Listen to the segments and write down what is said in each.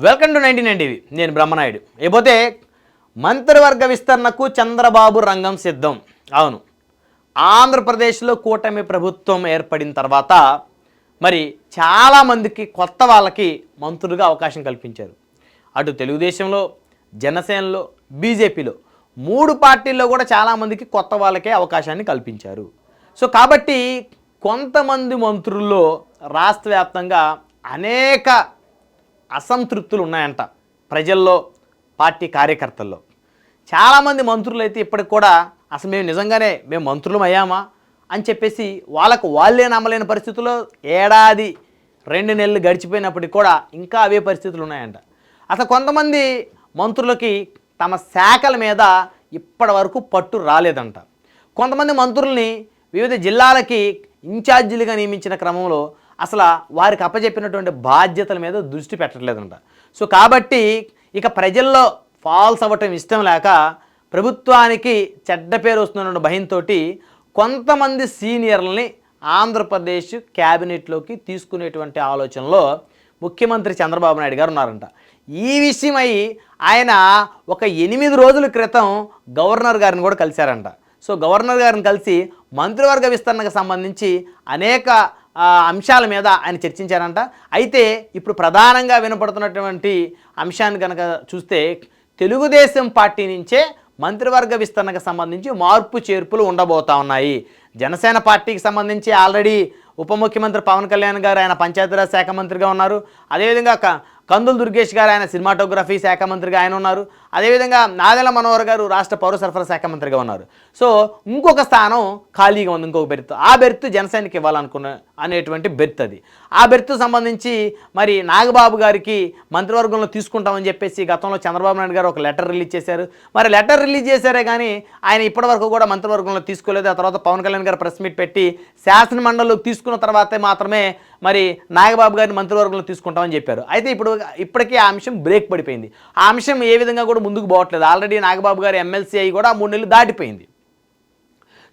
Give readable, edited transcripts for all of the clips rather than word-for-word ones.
Welcome to 99 TV. నేను బ్రహ్మనాయుడు. ఇకపోతే మంత్రివర్గ విస్తరణకు చంద్రబాబు రంగం సిద్ధం. అవును, ఆంధ్రప్రదేశ్లో కూటమి ప్రభుత్వం ఏర్పడిన తర్వాత మరి చాలామందికి కొత్త వాళ్ళకి మంత్రులుగా అవకాశం కల్పించారు. అటు తెలుగుదేశంలో, జనసేనలో, బీజేపీలో 3 పార్టీల్లో కూడా చాలామందికి కొత్త వాళ్ళకే అవకాశాన్ని కల్పించారు. సో కాబట్టి కొంతమంది మంత్రుల్లో రాష్ట్ర వ్యాప్తంగా అనేక అసంతృప్తులు ఉన్నాయంట ప్రజల్లో, పార్టీ కార్యకర్తల్లో. చాలామంది మంత్రులు అయితే ఇప్పటికి కూడా అసలు మేము నిజంగానే మంత్రులం అయ్యామా అని చెప్పేసి వాళ్ళే నమ్మలేని పరిస్థితుల్లో ఏడాది 2 నెలలు గడిచిపోయినప్పటికి కూడా ఇంకా అవే పరిస్థితులు ఉన్నాయంట. అసలు కొంతమంది మంత్రులకి తమ శాఖల మీద ఇప్పటి వరకు పట్టు రాలేదంట. కొంతమంది మంత్రుల్ని వివిధ జిల్లాలకి ఇన్ఛార్జీలుగా నియమించిన క్రమంలో అసలు వారికి అప్పచెప్పినటువంటి బాధ్యతల మీద దృష్టి పెట్టట్లేదంట. సో కాబట్టి ఇక ప్రజల్లో ఫాల్స్ అవ్వటం ఇష్టం లేక ప్రభుత్వానికి చెడ్డ పేరు వస్తున్న భయంతో కొంతమంది సీనియర్లని ఆంధ్రప్రదేశ్ క్యాబినెట్లోకి తీసుకునేటువంటి ఆలోచనలో ముఖ్యమంత్రి చంద్రబాబు నాయుడు గారు ఉన్నారంట. ఈ విషయమై ఆయన ఒక 8 రోజుల క్రితం గవర్నర్ గారిని కూడా కలిశారంట. సో గవర్నర్ గారిని కలిసి మంత్రివర్గ విస్తరణకు సంబంధించి అనేక అంశాల మీద ఆయన చర్చించారంట. అయితే ఇప్పుడు ప్రధానంగా వినపడుతున్నటువంటి అంశాన్ని కనుక చూస్తే తెలుగుదేశం పార్టీ నుంచే మంత్రివర్గ విస్తరణకు సంబంధించి మార్పు చేర్పులు ఉండబోతా ఉన్నాయి. జనసేన పార్టీకి సంబంధించి ఆల్రెడీ ఉప ముఖ్యమంత్రి పవన్ కళ్యాణ్ గారు ఆయన పంచాయతీరాజ్ శాఖ మంత్రిగా ఉన్నారు. అదేవిధంగా కందుల దుర్గేష్ గారు ఆయన సినిమాటోగ్రఫీ శాఖ మంత్రిగా ఆయన ఉన్నారు. అదేవిధంగా నాదెళ్ల మనోహర్ గారు రాష్ట్ర పౌర సరఫరా శాఖ మంత్రిగా ఉన్నారు. సో ఇంకొక స్థానం ఖాళీగా ఉంది, ఇంకొక బెర్త్. ఆ బెర్త్ జనసేనకి అనేటువంటి బెర్త్ అది. ఆ బెర్త్ సంబంధించి మరి నాగబాబు గారికి మంత్రివర్గంలో తీసుకుంటామని చెప్పేసి గతంలో చంద్రబాబు నాయుడు గారు ఒక లెటర్ రిలీజ్ చేశారు. మరి లెటర్ రిలీజ్ చేశారే కానీ ఆయన ఇప్పటివరకు కూడా మంత్రివర్గంలో తీసుకోలేదు. ఆ తర్వాత పవన్ కళ్యాణ్ గారు ప్రెస్ మీట్ పెట్టి శాసన మండలిలోకి తీసుకున్న తర్వాతే మాత్రమే మరి నాగబాబు గారిని మంత్రివర్గంలో తీసుకుంటామని చెప్పారు. అయితే ఇప్పటికీ ఆ అంశం బ్రేక్ పడిపోయింది. ఆ అంశం ఏ విధంగా కూడా ముందుకు పోవట్లేదు. ఆల్రెడీ నాగబాబు గారి ఎమ్మెల్సీ అయ్యి కూడా 3 నెలలు దాటిపోయింది.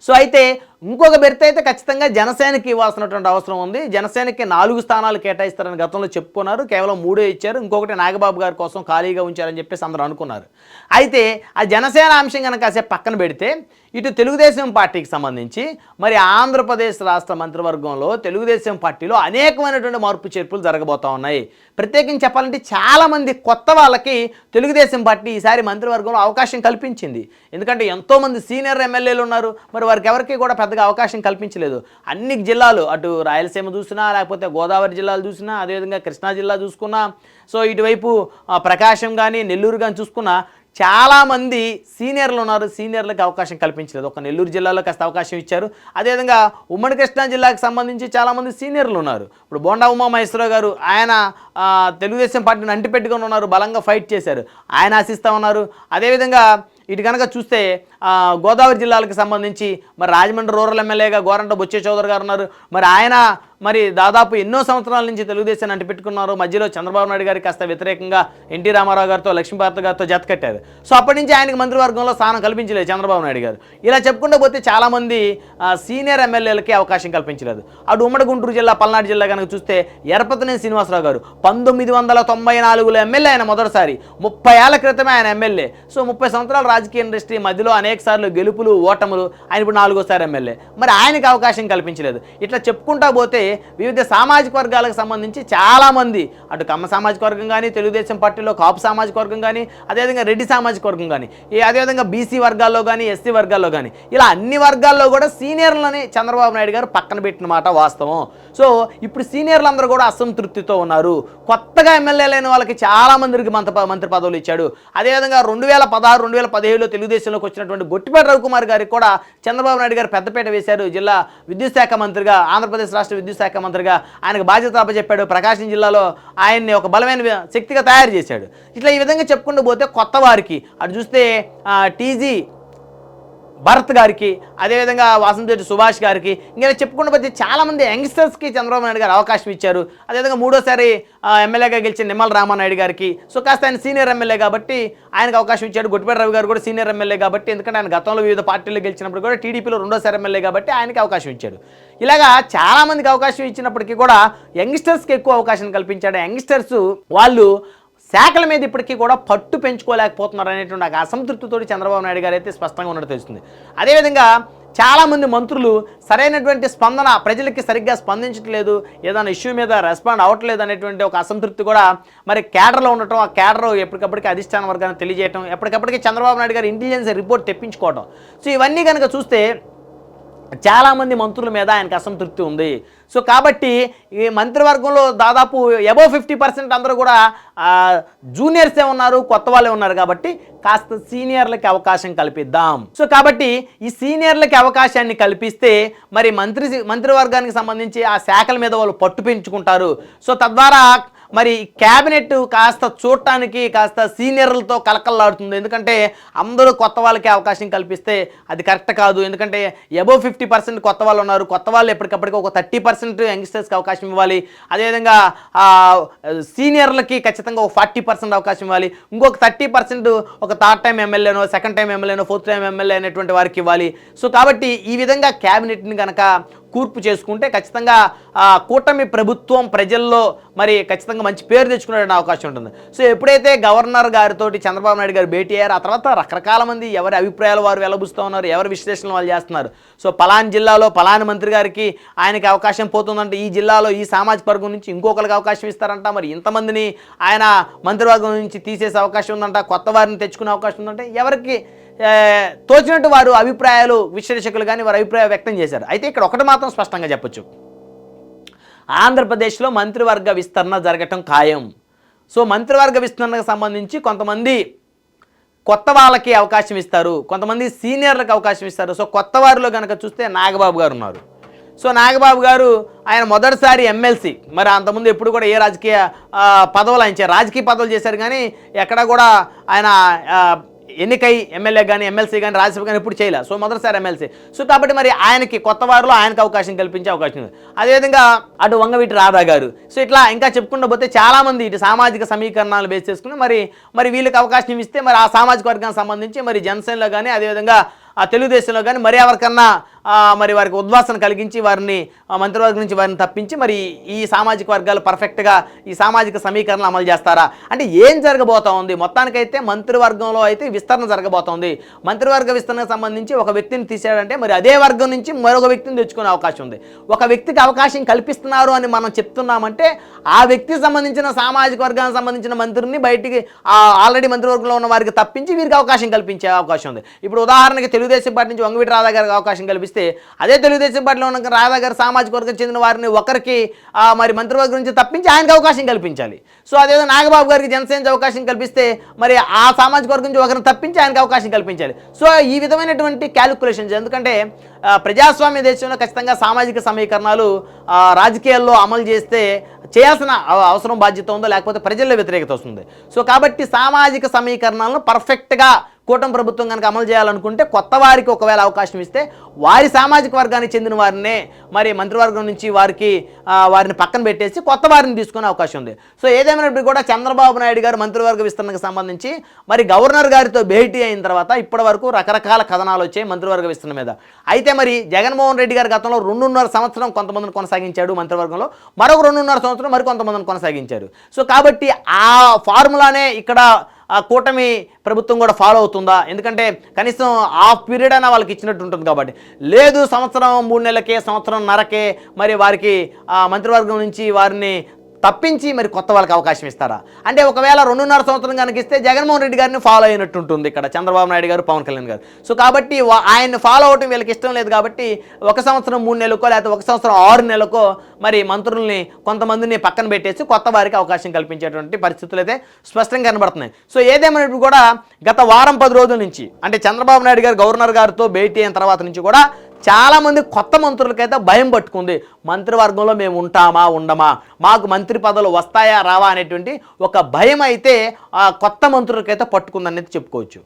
సో అయితే ఇంకొక బెర్త్ అయితే ఖచ్చితంగా జనసేనకి ఇవ్వాల్సినటువంటి అవసరం ఉంది. జనసేనకి 4 స్థానాలు కేటాయిస్తారని గతంలో చెప్పుకున్నారు. కేవలం 3 ఇచ్చారు. ఇంకొకటి నాగబాబు గారి కోసం ఖాళీగా ఉంచారని చెప్పేసి అందరూ అనుకున్నారు. అయితే ఆ జనసేన అంశం కనుక కాసేపు పక్కన పెడితే ఇటు తెలుగుదేశం పార్టీకి సంబంధించి మరి ఆంధ్రప్రదేశ్ రాష్ట్ర మంత్రివర్గంలో తెలుగుదేశం పార్టీలో అనేకమైనటువంటి మార్పు చేర్పులు జరగబోతూ ఉన్నాయి. ప్రత్యేకించి చెప్పాలంటే చాలామంది కొత్త వాళ్ళకి తెలుగుదేశం పార్టీ ఈసారి మంత్రివర్గంలో అవకాశం కల్పించింది. ఎందుకంటే ఎంతోమంది సీనియర్ ఎమ్మెల్యేలు ఉన్నారు. మరి వారికి ఎవరికి కూడా పెద్దగా అవకాశం కల్పించలేదు. అన్ని జిల్లాలు, అటు రాయలసీమ చూసినా, లేకపోతే గోదావరి జిల్లాలు చూసినా, అదేవిధంగా కృష్ణా జిల్లా చూసుకున్నా, సో ఇటువైపు ప్రకాశం కానీ నెల్లూరు కానీ చూసుకున్నా చాలామంది సీనియర్లు ఉన్నారు. సీనియర్లకు అవకాశం కల్పించలేదు. ఒక నెల్లూరు జిల్లాలో కాస్త అవకాశం ఇచ్చారు. అదేవిధంగా ఉమ్మడి కృష్ణా జిల్లాకు సంబంధించి చాలామంది సీనియర్లు ఉన్నారు. ఇప్పుడు బోండా ఉమామహేశ్వరరావు గారు ఆయన తెలుగుదేశం పార్టీని అంటిపెట్టుకొని ఉన్నారు, బలంగా ఫైట్ చేశారు, ఆయన ఆశిస్తూ ఉన్నారు. అదేవిధంగా ఇటు కనుక చూస్తే గోదావరి జిల్లాలకు సంబంధించి మరి రాజమండ్రి రూరల్ ఎమ్మెల్యేగా గోరంట బొచ్చే చౌదరి గారు ఉన్నారు. మరి ఆయన మరి దాదాపు ఎన్నో సంవత్సరాల నుంచి తెలుగుదేశాన్ని అంటిపెట్టుకున్నారు. మధ్యలో చంద్రబాబు నాయుడు గారికి కాస్త వ్యతిరేకంగా ఎన్టీ రామారావు గారితో, లక్ష్మీపార్వతి గారితో జత కట్టారు. సో అప్పటి నుంచి ఆయనకి మంత్రివర్గంలో స్థానం కల్పించలేదు చంద్రబాబు నాయుడు గారు. ఇలా చెప్పుకుంటూ పోతే చాలామంది సీనియర్ ఎమ్మెల్యేలకి అవకాశం కల్పించలేదు. అటు ఉమ్మడి గుంటూరు జిల్లా, పల్నాడు జిల్లా కనుక చూస్తే ఎరపతినేని శ్రీనివాసరావు గారు 1994లో ఎమ్మెల్యే. ఆయన మొదటిసారి 30 ఏళ్ల క్రితమే ఆయన ఎమ్మెల్యే. సో 30 సంవత్సరాల రాజకీయ ఇండస్ట్రీ మధ్యలో అనేక సార్లు గెలుపులు, ఓటములు. ఆయన ఇప్పుడు 4వ ఎమ్మెల్యే. మరి ఆయనకి అవకాశం కల్పించలేదు. ఇట్లా చెప్పుకుంటా పోతే వివిధ సామాజిక వర్గాలకు సంబంధించి చాలామంది, అటు కమ్మ సామాజిక వర్గం కానీ, తెలుగుదేశం పార్టీలో కాపు సామాజిక వర్గం కానీ, అదేవిధంగా రెడ్డి సామాజిక వర్గం కానీ, అదేవిధంగా బీసీ వర్గాల్లో కానీ, ఎస్సీ వర్గాల్లో కానీ, ఇలా అన్ని వర్గాల్లో కూడా సీనియర్లని చంద్రబాబు నాయుడు గారు పక్కన పెట్టిన మాట వాస్తవం. సో ఇప్పుడు సీనియర్లందరూ కూడా అసంతృప్తితో ఉన్నారు. కొత్తగా ఎమ్మెల్యేలు అయిన వాళ్ళకి చాలామందికి మంత్రి పదవులు ఇచ్చాడు. అదేవిధంగా 2016, 2017లో తెలుగుదేశంలోకి వచ్చినటువంటి గొట్టిపేట రవికుమార్ గారికి కూడా చంద్రబాబు నాయుడు గారు పెద్దపేట వేశారు. జిల్లా విద్యుత్ శాఖ మంత్రిగా, ఆంధ్రప్రదేశ్ రాష్ట్ర విద్యుత్ శాఖ మంత్రిగా ఆయనకు బాధ్యత అప్పచెప్పాడు. ప్రకాశం జిల్లాలో ఆయన్ని ఒక బలమైన శక్తిగా తయారు చేశాడు. ఇట్లా ఈ విధంగా చెప్పుకుంటూ పోతే కొత్త వారికి అటు చూస్తే టీజీ భరత్ గారికి, అదేవిధంగా వాసంశెట్టి సుభాష్ గారికి, ఇంకా చెప్పుకుంటూ పోతే చాలామంది యంగ్స్టర్స్కి చంద్రబాబు నాయుడు గారు అవకాశం ఇచ్చారు. అదేవిధంగా 3వసారి ఎమ్మెల్యేగా గెలిచిన నిమ్మల రామానాయుడు గారికి, సో కాస్త ఆయన సీనియర్ ఎమ్మెల్యే కాబట్టి ఆయనకు అవకాశం ఇచ్చాడు. గొట్టిపేట రవి గారు కూడా సీనియర్ ఎమ్మెల్యే కాబట్టి, ఎందుకంటే ఆయన గతంలో వివిధ పార్టీలు గెలిచినప్పుడు కూడా టీడీపీలో 2వసారి ఎమ్మెల్యే కాబట్టి ఆయనకి అవకాశం ఇచ్చాడు. ఇలాగా చాలామందికి అవకాశం ఇచ్చినప్పటికీ కూడా యంగ్స్టర్స్కి ఎక్కువ అవకాశం కల్పించాడు. యంగ్స్టర్స్ వాళ్ళు శాఖల మీద ఇప్పటికీ కూడా పట్టు పెంచుకోలేకపోతున్నారు అనేటువంటి ఒక అసంతృప్తితోటి చంద్రబాబు నాయుడు గారు అయితే స్పష్టంగా ఉన్నట్టు తెలుస్తుంది. అదేవిధంగా చాలామంది మంత్రులు సరైనటువంటి స్పందన ప్రజలకి సరిగ్గా స్పందించట్లేదు, ఏదైనా ఇష్యూ మీద రెస్పాండ్ అవ్వట్లేదు అనేటువంటి ఒక అసంతృప్తి కూడా మరి క్యాడర్లో ఉండటం, ఆ క్యాడర్ ఎప్పటికప్పటికి అధిష్టాన వర్గాన్ని తెలియజేయటం, ఎప్పటికప్పటికి చంద్రబాబు నాయుడు గారు ఇంటెలిజెన్స్ రిపోర్ట్ తెప్పించుకోవడం. సో ఇవన్నీ కనుక చూస్తే చాలామంది మంత్రుల మీద ఆయనకు అసంతృప్తి ఉంది. సో కాబట్టి ఈ మంత్రివర్గంలో దాదాపు అబోవ్ 50% అందరూ కూడా జూనియర్సే ఉన్నారు, కొత్త వాళ్ళే ఉన్నారు. కాబట్టి కాస్త సీనియర్లకి అవకాశం కల్పిద్దాం. సో కాబట్టి ఈ సీనియర్లకి అవకాశాన్ని కల్పిస్తే మరి మంత్రివర్గానికి సంబంధించి ఆ శాఖల మీద వాళ్ళు పట్టు పెంచుకుంటారు. సో తద్వారా మరి క్యాబినెట్ కాస్త చూడటానికి కాస్త సీనియర్లతో కలకల్లాడుతుంది. ఎందుకంటే అందరూ కొత్త వాళ్ళకి అవకాశం కల్పిస్తే అది కరెక్ట్ కాదు. ఎందుకంటే అబోవ్ 50% కొత్త వాళ్ళు ఉన్నారు. కొత్త వాళ్ళు ఎప్పటికప్పటికి ఒక 30% యంగ్స్టర్స్కి అవకాశం ఇవ్వాలి. అదేవిధంగా సీనియర్లకి ఖచ్చితంగా ఒక 40% అవకాశం ఇవ్వాలి. ఇంకొక 30% ఒక థర్డ్ టైం ఎమ్మెల్యేనో, సెకండ్ టైం ఎమ్మెల్యేనో, ఫోర్త్ టైం ఎమ్మెల్యే అనేటువంటి వారికి ఇవ్వాలి. సో కాబట్టి ఈ విధంగా క్యాబినెట్ని కనుక కూర్పు చేసుకుంటే ఖచ్చితంగా కూటమి ప్రభుత్వం ప్రజల్లో మరి ఖచ్చితంగా మంచి పేరు తెచ్చుకునే అవకాశం ఉంటుంది. సో ఎప్పుడైతే గవర్నర్ గారితో చంద్రబాబు నాయుడు గారు భేటీ అయ్యారు, ఆ తర్వాత రకరకాల మంది ఎవరి అభిప్రాయాలు వారు వెలబుస్తూ ఉన్నారు, ఎవరి విశ్లేషణలు వాళ్ళు చేస్తున్నారు. సో పలానా జిల్లాలో పలానా మంత్రి గారికి ఆయనకి అవకాశం పోతుందంటే, ఈ జిల్లాలో ఈ సామాజిక వర్గం నుంచి ఇంకొకరికి అవకాశం ఇస్తారంట, మరి ఇంతమందిని ఆయన మంత్రివర్గం నుంచి తీసేసే అవకాశం ఉందంట, కొత్త వారిని తెచ్చుకునే అవకాశం ఉందంటే ఎవరికి తోచినట్టు వారు అభిప్రాయాలు విశ్లేషకులు కానీ వారి అభిప్రాయం వ్యక్తం చేశారు. అయితే ఇక్కడ ఒకటి మాత్రం స్పష్టంగా చెప్పొచ్చు, ఆంధ్రప్రదేశ్లో మంత్రివర్గ విస్తరణ జరగటం ఖాయం. సో మంత్రివర్గ విస్తరణకు సంబంధించి కొంతమంది కొత్త వాళ్ళకి అవకాశం ఇస్తారు, కొంతమంది సీనియర్లకు అవకాశం ఇస్తారు. సో కొత్త వారిలో కనుక చూస్తే నాగబాబు గారు ఉన్నారు. సో నాగబాబు గారు ఆయన మొదటిసారి ఎమ్మెల్సీ, మరి అంతకుముందు ఎప్పుడు కూడా ఏ రాజకీయ పదవులు ఆయన రాజకీయ పదవులు చేశారు కానీ ఎక్కడ కూడా ఆయన ఎన్నికై ఎమ్మెల్యే కానీ ఎమ్మెల్సీ కానీ రాజ్యసభ కానీ ఎప్పుడు చేయలేదు. సో మొదటిసారి ఎమ్మెల్సీ. సో కాబట్టి మరి ఆయనకి కొత్త వారిలో ఆయనకు అవకాశం కల్పించే అవకాశం ఉంది. అదేవిధంగా అటు వంగవీటి రాధా గారు. సో ఇట్లా ఇంకా చెప్పుకుంటూ పోతే చాలామంది ఇటు సామాజిక సమీకరణాలు బేస్ చేసుకుని మరి వీళ్ళకి అవకాశం ఇస్తే మరి ఆ సామాజిక వర్గానికి సంబంధించి మరి జనసేనలో కానీ అదేవిధంగా ఆ తెలుగుదేశంలో కానీ మరి ఎవరికన్నా మరి వారికి ఉద్వాసన కలిగించి వారిని మంత్రివర్గం నుంచి వారిని తప్పించి మరి ఈ సామాజిక వర్గాలు పర్ఫెక్ట్గా ఈ సామాజిక సమీకరణలు అమలు చేస్తారా అంటే ఏం జరగబోతా ఉంది? మొత్తానికైతే మంత్రివర్గంలో అయితే విస్తరణ జరగబోతోంది. మంత్రివర్గ విస్తరణకు సంబంధించి ఒక వ్యక్తిని తీసాడంటే మరి అదే వర్గం నుంచి మరొక వ్యక్తిని తెచ్చుకునే అవకాశం ఉంది. ఒక వ్యక్తికి అవకాశం కల్పిస్తున్నారు అని మనం చెప్తున్నామంటే ఆ వ్యక్తికి సంబంధించిన సామాజిక వర్గానికి సంబంధించిన మంత్రిని బయటికి ఆల్రెడీ మంత్రివర్గంలో ఉన్న వారికి తప్పించి వీరికి అవకాశం కల్పించే అవకాశం ఉంది. ఇప్పుడు ఉదాహరణకి తెలుగుదేశం పార్టీ నుంచి వంగవీటి రాధా గారికి అవకాశం కల్పిస్తే అదే తెలుగుదేశం పార్టీలో ఉన్న రాధా గారు సామాజిక వర్గం చెందిన వారిని ఒకరికి మరి మంత్రివర్గం నుంచి తప్పించి ఆయనకు అవకాశం కల్పించాలి. సో అదేదో నాగబాబు గారికి జనసేన అవకాశం కల్పిస్తే మరి ఆ సామాజిక వర్గం నుంచి ఒకరిని తప్పించి ఆయనకు అవకాశం కల్పించాలి. సో ఈ విధమైనటువంటి క్యాలిక్యులేషన్స్, ఎందుకంటే ప్రజాస్వామ్య దేశంలో ఖచ్చితంగా సామాజిక సమీకరణాలు రాజకీయాల్లో అమలు చేస్తే చేయాల్సిన అవసరం బాధ్యత ఉందో లేకపోతే ప్రజల్లో వ్యతిరేకత వస్తుంది. సో కాబట్టి సామాజిక సమీకరణాలను పర్ఫెక్ట్గా కూటమి ప్రభుత్వం కనుక అమలు చేయాలనుకుంటే కొత్త వారికి ఒకవేళ అవకాశం ఇస్తే వారి సామాజిక వర్గానికి చెందిన వారినే మరి మంత్రివర్గం నుంచి వారిని పక్కన పెట్టేసి కొత్త వారిని తీసుకునే అవకాశం ఉంది. సో ఏదేమైనప్పుడు కూడా చంద్రబాబు నాయుడు గారు మంత్రివర్గ విస్తరణకు సంబంధించి మరి గవర్నర్ గారితో భేటీ అయిన తర్వాత ఇప్పటి వరకు రకరకాల కథనాలు వచ్చాయి మంత్రివర్గ విస్తరణ మీద. అయితే మరి జగన్మోహన్ రెడ్డి గారు గతంలో 2.5 సంవత్సరం కొంతమందిని కొనసాగించాడు మంత్రివర్గంలో, మరొక 2.5 సంవత్సరం మరి కొంతమందిని కొనసాగించారు. సో కాబట్టి ఆ ఫార్ములానే ఇక్కడ కూటమి ప్రభుత్వం కూడా ఫాలో అవుతుందా? ఎందుకంటే కనీసం హాఫ్ పీరియడ్ అయినా వాళ్ళకి ఇచ్చినట్టు ఉంటుంది. కాబట్టి లేదు, సంవత్సరం 3 నెలలకే సంవత్సరంన్నరకే మరి వారికి మంత్రివర్గం నుంచి వారిని తప్పించి మరి కొత్త వాళ్ళకి అవకాశం ఇస్తారా అంటే ఒకవేళ 2.5 సంవత్సరం కనుక ఇస్తే జగన్మోహన్ రెడ్డి గారిని ఫాలో అయినట్టు ఉంటుంది ఇక్కడ చంద్రబాబు నాయుడు గారు, పవన్ కళ్యాణ్ గారు. సో కాబట్టి ఆయన్ని ఫాలో అవటం వీళ్ళకి ఇష్టం లేదు. కాబట్టి 1 సంవత్సరం 3 నెలలకో లేకపోతే 1 సంవత్సరం 6 నెలలకో మరి మంత్రుల్ని కొంతమందిని పక్కన పెట్టేసి కొత్త వారికి అవకాశం కల్పించేటువంటి పరిస్థితులు అయితే స్పష్టంగా కనబడుతున్నాయి. సో ఏదేమైనప్పుడు కూడా గత వారం 10 రోజుల నుంచి అంటే చంద్రబాబు నాయుడు గారు గవర్నర్ గారితో భేటీ అయిన తర్వాత నుంచి కూడా చాలామంది కొత్త మంత్రులకైతే భయం పట్టుకుంది. మంత్రివర్గంలో మేము ఉంటామా ఉండమా, మాకు మంత్రి పదవులు వస్తాయా రావా అనేటువంటి ఒక భయం అయితే కొత్త మంత్రులకైతే పట్టుకుందనేది చెప్పుకోవచ్చు.